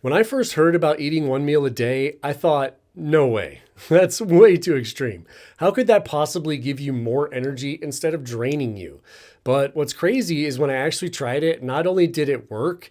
When I first heard about eating one meal a day, I thought, no way. That's way too extreme. How could that possibly give you more energy instead of draining you? But what's crazy is when I actually tried it, not only did it worked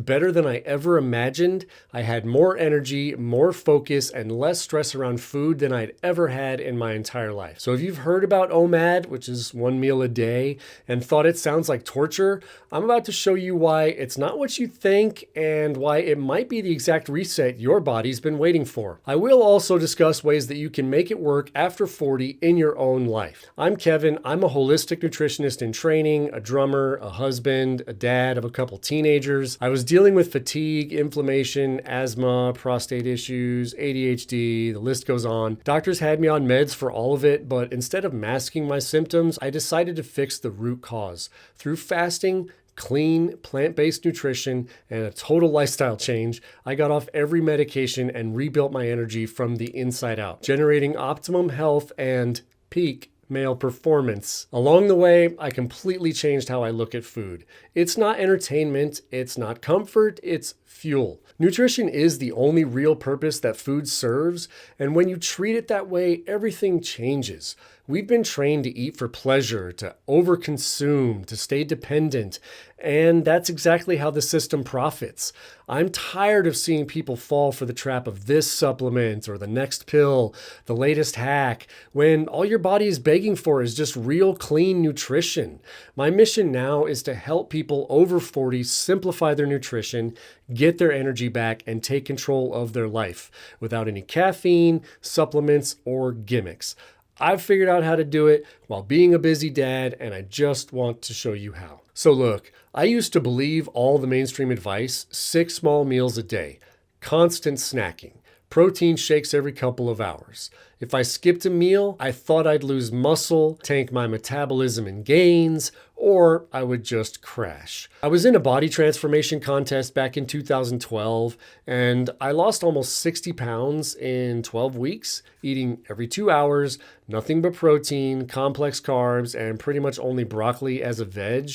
better than I ever imagined. I had more energy, more focus, and less stress around food than I'd ever had in my entire life. So if you've heard about OMAD, which is one meal a day, and thought it sounds like torture, I'm about to show you why it's not what you think and why it might be the exact reset your body's been waiting for. I will also discuss ways that you can make it work after 40 in your own life. I'm Kevin. I'm a holistic nutritionist in training, a drummer, a husband, a dad of a couple teenagers. I was dealing with fatigue, inflammation, asthma, prostate issues, ADHD, the list goes on. Doctors had me on meds for all of it, but instead of masking my symptoms, I decided to fix the root cause through fasting, clean, plant-based nutrition, and a total lifestyle change. I got off every medication and rebuilt my energy from the inside out, generating optimum health and peak male performance. Along the way, I completely changed how I look at food. It's not entertainment, it's not comfort, it's fuel. Nutrition is the only real purpose that food serves, and when you treat it that way, everything changes. We've been trained to eat for pleasure, to overconsume, to stay dependent, and that's exactly how the system profits. I'm tired of seeing people fall for the trap of this supplement or the next pill, the latest hack, when all your body is begging for is just real clean nutrition. My mission now is to help people over 40 simplify their nutrition, get their energy back, and take control of their life without any caffeine, supplements, or gimmicks. I've figured out how to do it while being a busy dad, and I just want to show you how. So look, I used to believe all the mainstream advice, 6 small meals a day, constant snacking, protein shakes every couple of hours. If I skipped a meal, I thought I'd lose muscle, tank my metabolism and gains, or I would just crash. I was in a body transformation contest back in 2012, and I lost almost 60 pounds in 12 weeks, eating every 2 hours, nothing but protein, complex carbs, and pretty much only broccoli as a veg.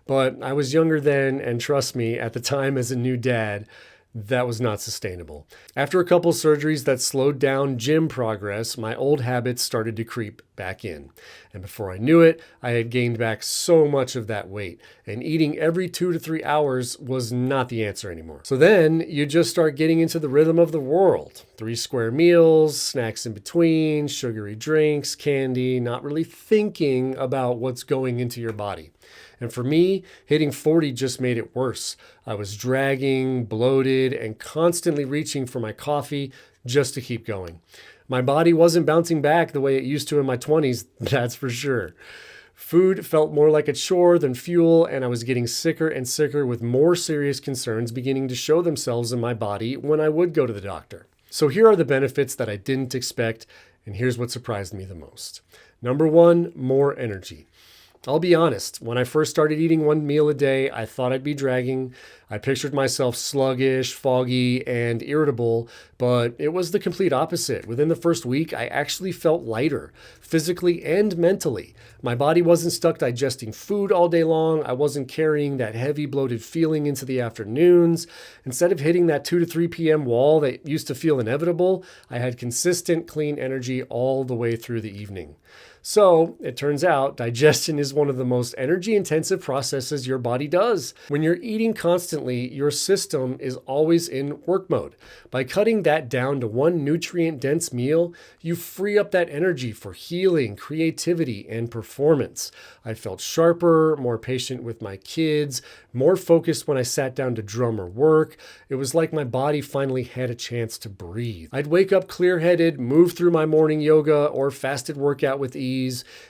But I was younger then, and trust me, at the time as a new dad, that was not sustainable. After a couple surgeries that slowed down gym progress, my old habits started to creep back in. And before I knew it, I had gained back so much of that weight, and eating every 2 to 3 hours was not the answer anymore. So then you just start getting into the rhythm of the world. 3 square meals, snacks in between, sugary drinks, candy, not really thinking about what's going into your body. And for me, hitting 40 just made it worse. I was dragging, bloated, and constantly reaching for my coffee just to keep going. My body wasn't bouncing back the way it used to in my 20s, that's for sure. Food felt more like a chore than fuel, and I was getting sicker and sicker with more serious concerns beginning to show themselves in my body when I would go to the doctor. So here are the benefits that I didn't expect, and here's what surprised me the most. Number 1, more energy. I'll be honest, when I first started eating one meal a day, I thought I'd be dragging. I pictured myself sluggish, foggy, and irritable, but it was the complete opposite. Within the first week, I actually felt lighter, physically and mentally. My body wasn't stuck digesting food all day long. I wasn't carrying that heavy, bloated feeling into the afternoons. Instead of hitting that 2 to 3 p.m. wall that used to feel inevitable, I had consistent, clean energy all the way through the evening. So it turns out digestion is one of the most energy-intensive processes your body does. When you're eating constantly, your system is always in work mode. By cutting that down to one nutrient-dense meal, you free up that energy for healing, creativity, and performance. I felt sharper, more patient with my kids, more focused when I sat down to drum or work. It was like my body finally had a chance to breathe. I'd wake up clear-headed, move through my morning yoga or fasted workout with ease,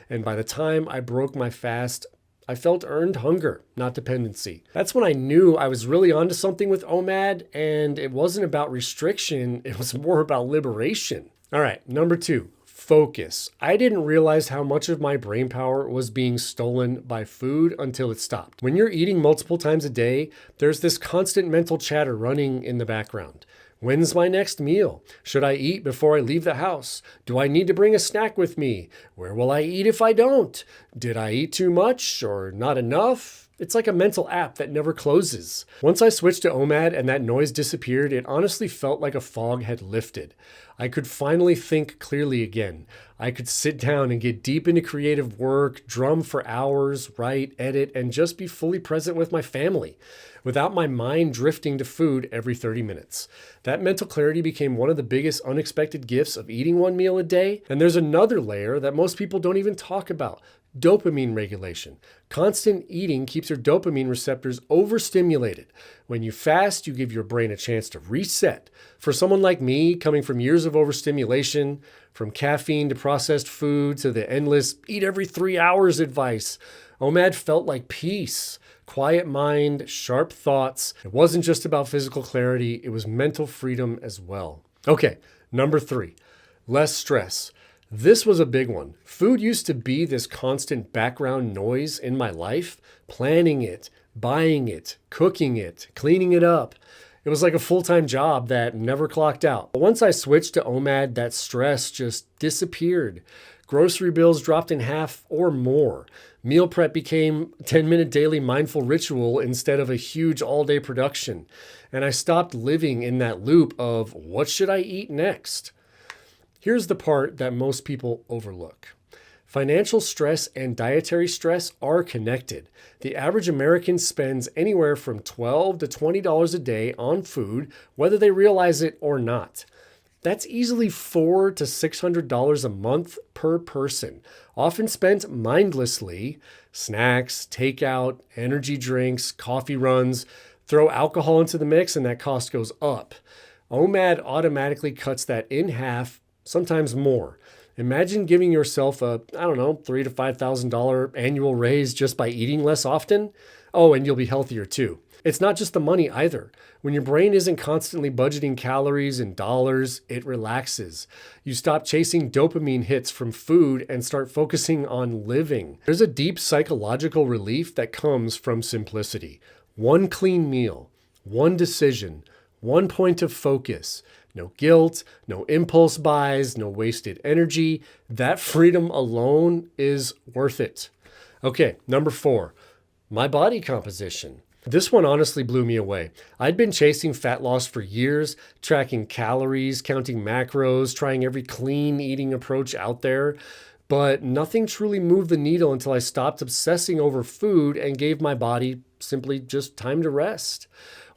and by the time I broke my fast, I felt earned hunger, not dependency. That's when I knew I was really onto something with OMAD, and it wasn't about restriction, it was more about liberation. All right, number 2, focus. I didn't realize how much of my brain power was being stolen by food until it stopped. When you're eating multiple times a day, there's this constant mental chatter running in the background. When's my next meal? Should I eat before I leave the house? Do I need to bring a snack with me? Where will I eat if I don't? Did I eat too much or not enough? It's like a mental app that never closes. Once I switched to OMAD and that noise disappeared, it honestly felt like a fog had lifted. I could finally think clearly again. I could sit down and get deep into creative work, drum for hours, write, edit, and just be fully present with my family without my mind drifting to food every 30 minutes. That mental clarity became one of the biggest unexpected gifts of eating one meal a day. And there's another layer that most people don't even talk about: dopamine regulation. Constant eating keeps your dopamine receptors overstimulated. When you fast, you give your brain a chance to reset. For someone like me, coming from years of overstimulation, from caffeine to processed food to the endless eat every 3 hours advice, OMAD felt like peace. Quiet mind, sharp thoughts. It wasn't just about physical clarity, it was mental freedom as well. Okay, number 3, less stress. This was a big one. Food used to be this constant background noise in my life. Planning it, buying it, cooking it, cleaning it up. It was like a full-time job that never clocked out. But once I switched to OMAD, that stress just disappeared. Grocery bills dropped in half or more. Meal prep became a 10-minute daily mindful ritual instead of a huge all-day production. And I stopped living in that loop of what should I eat next? Here's the part that most people overlook. Financial stress and dietary stress are connected. The average American spends anywhere from $12 to $20 a day on food, whether they realize it or not. That's easily $400 to $600 a month per person, often spent mindlessly. Snacks, takeout, energy drinks, coffee runs. Throw alcohol into the mix and that cost goes up. OMAD automatically cuts that in half, sometimes more. Imagine giving yourself a, $3,000 to $5,000 annual raise just by eating less often. Oh, and you'll be healthier too. It's not just the money either. When your brain isn't constantly budgeting calories and dollars, it relaxes. You stop chasing dopamine hits from food and start focusing on living. There's a deep psychological relief that comes from simplicity. One clean meal, one decision, one point of focus. No guilt, no impulse buys, no wasted energy. That freedom alone is worth it. Okay, number 4, my body composition. This one honestly blew me away. I'd been chasing fat loss for years, tracking calories, counting macros, trying every clean eating approach out there, but nothing truly moved the needle until I stopped obsessing over food and gave my body simply just time to rest.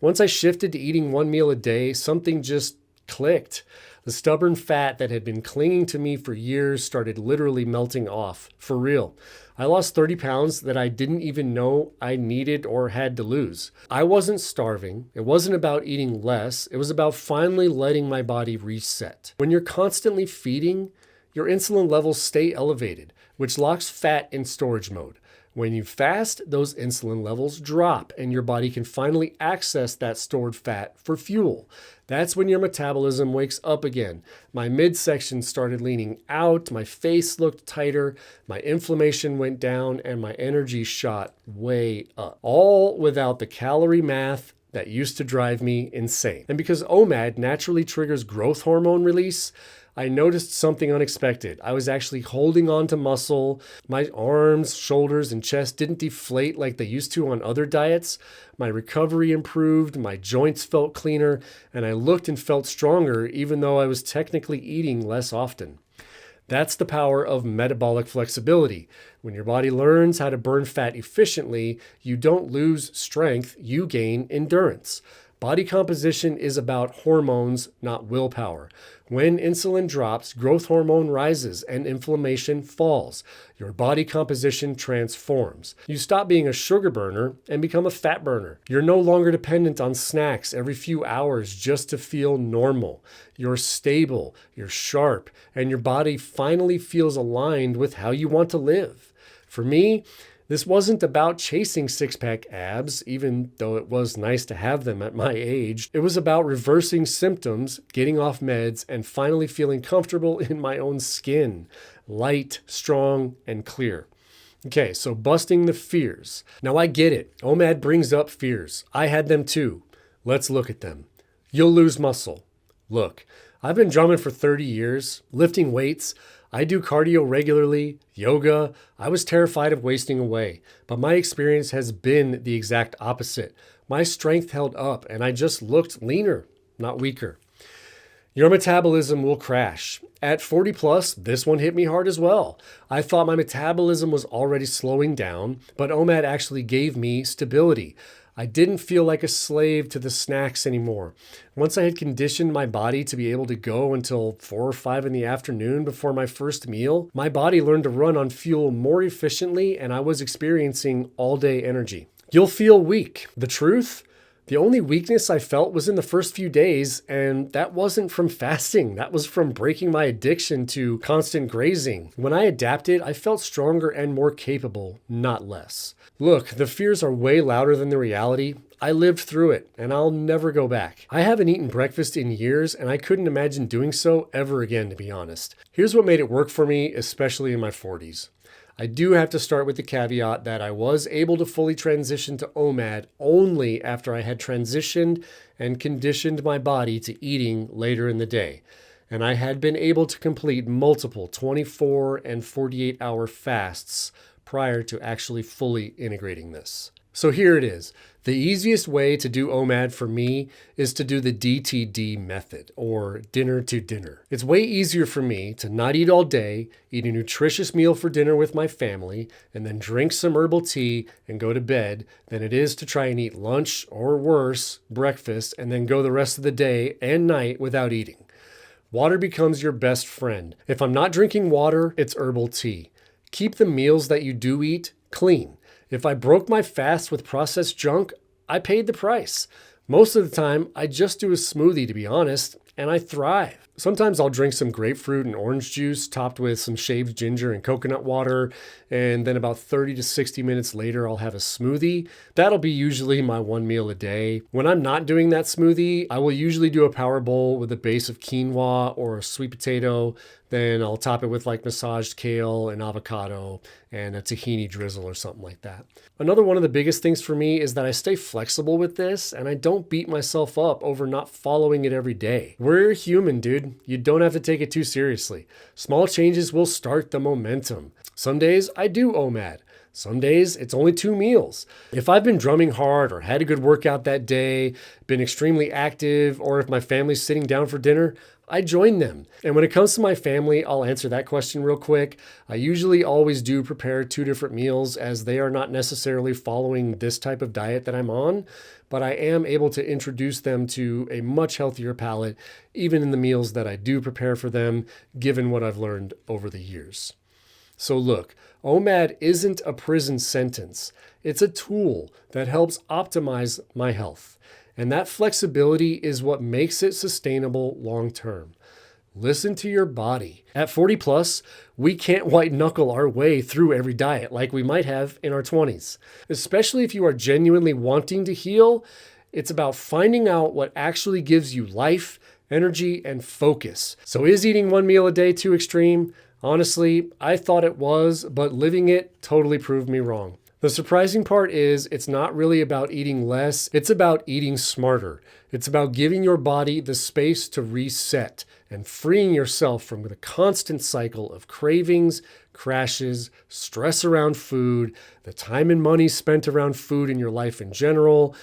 Once I shifted to eating one meal a day, something just clicked. The stubborn fat that had been clinging to me for years started literally melting off, for real. I lost 30 pounds that I didn't even know I needed or had to lose. I wasn't starving. It wasn't about eating less. It was about finally letting my body reset. When you're constantly feeding, your insulin levels stay elevated, which locks fat in storage mode. When you fast, those insulin levels drop and your body can finally access that stored fat for fuel. That's when your metabolism wakes up again. My midsection started leaning out, my face looked tighter, my inflammation went down, and my energy shot way up. All without the calorie math that used to drive me insane. And because OMAD naturally triggers growth hormone release, I noticed something unexpected. I was actually holding on to muscle. My arms, shoulders, and chest didn't deflate like they used to on other diets. My recovery improved, my joints felt cleaner, and I looked and felt stronger even though I was technically eating less often. That's the power of metabolic flexibility. When your body learns how to burn fat efficiently, you don't lose strength, you gain endurance. Body composition is about hormones, not willpower. When insulin drops, growth hormone rises and inflammation falls. Your body composition transforms. You stop being a sugar burner and become a fat burner. You're no longer dependent on snacks every few hours just to feel normal. You're stable, you're sharp, and your body finally feels aligned with how you want to live. For me, this wasn't about chasing six-pack abs, even though it was nice to have them at my age. It was about reversing symptoms, getting off meds, and finally feeling comfortable in my own skin. Light, strong, and clear. Okay, so busting the fears. Now I get it. OMAD brings up fears. I had them too. Let's look at them. You'll lose muscle. Look, I've been drumming for 30 years, lifting weights. I do cardio regularly, yoga. I was terrified of wasting away, but my experience has been the exact opposite. My strength held up and I just looked leaner, not weaker. Your metabolism will crash. At 40 plus, this one hit me hard as well. I thought my metabolism was already slowing down, but OMAD actually gave me stability. I didn't feel like a slave to the snacks anymore. Once I had conditioned my body to be able to go until 4 or 5 in the afternoon before my first meal, my body learned to run on fuel more efficiently and I was experiencing all-day energy. You'll feel weak. The truth? The only weakness I felt was in the first few days, and that wasn't from fasting. That was from breaking my addiction to constant grazing. When I adapted, I felt stronger and more capable, not less. Look, the fears are way louder than the reality. I lived through it, and I'll never go back. I haven't eaten breakfast in years, and I couldn't imagine doing so ever again, to be honest. Here's what made it work for me, especially in my 40s. I do have to start with the caveat that I was able to fully transition to OMAD only after I had transitioned and conditioned my body to eating later in the day. And I had been able to complete multiple 24 and 48-hour fasts prior to actually fully integrating this. So here it is. The easiest way to do OMAD for me is to do the DTD method, or dinner to dinner. It's way easier for me to not eat all day, eat a nutritious meal for dinner with my family, and then drink some herbal tea and go to bed than it is to try and eat lunch or worse, breakfast, and then go the rest of the day and night without eating. Water becomes your best friend. If I'm not drinking water, it's herbal tea. Keep the meals that you do eat clean. If I broke my fast with processed junk, I paid the price. Most of the time, I just do a smoothie, to be honest, and I thrive. Sometimes I'll drink some grapefruit and orange juice topped with some shaved ginger and coconut water, and then about 30 to 60 minutes later, I'll have a smoothie. That'll be usually my one meal a day. When I'm not doing that smoothie, I will usually do a power bowl with a base of quinoa or a sweet potato. Then I'll top it with like massaged kale and avocado and a tahini drizzle or something like that. Another one of the biggest things for me is that I stay flexible with this and I don't beat myself up over not following it every day. We're human, dude. You don't have to take it too seriously. Small changes will start the momentum. Some days I do OMAD. Some days it's only 2 meals. If I've been drumming hard or had a good workout that day, been extremely active, or if my family's sitting down for dinner, I join them. And when it comes to my family, I'll answer that question real quick. I usually always do prepare 2 different meals as they are not necessarily following this type of diet that I'm on, but I am able to introduce them to a much healthier palate, even in the meals that I do prepare for them, given what I've learned over the years. So look, OMAD isn't a prison sentence. It's a tool that helps optimize my health. And that flexibility is what makes it sustainable long term. Listen to your body. At 40 plus, we can't white knuckle our way through every diet like we might have in our 20s. Especially if you are genuinely wanting to heal, it's about finding out what actually gives you life, energy, and focus. So is eating 1 meal a day too extreme? Honestly, I thought it was, but living it totally proved me wrong. The surprising part is it's not really about eating less, it's about eating smarter. It's about giving your body the space to reset and freeing yourself from the constant cycle of cravings, crashes, stress around food, the time and money spent around food in your life in general.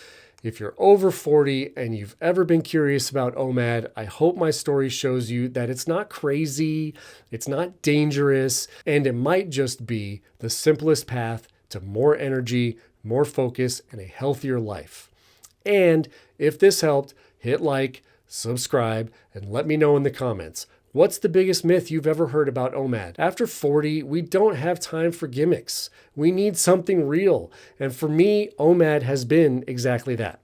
If you're over 40 and you've ever been curious about OMAD, I hope my story shows you that it's not crazy, it's not dangerous, and it might just be the simplest path to more energy, more focus, and a healthier life. And if this helped, hit like, subscribe, and let me know in the comments. What's the biggest myth you've ever heard about OMAD? After 40, we don't have time for gimmicks. We need something real. And for me, OMAD has been exactly that.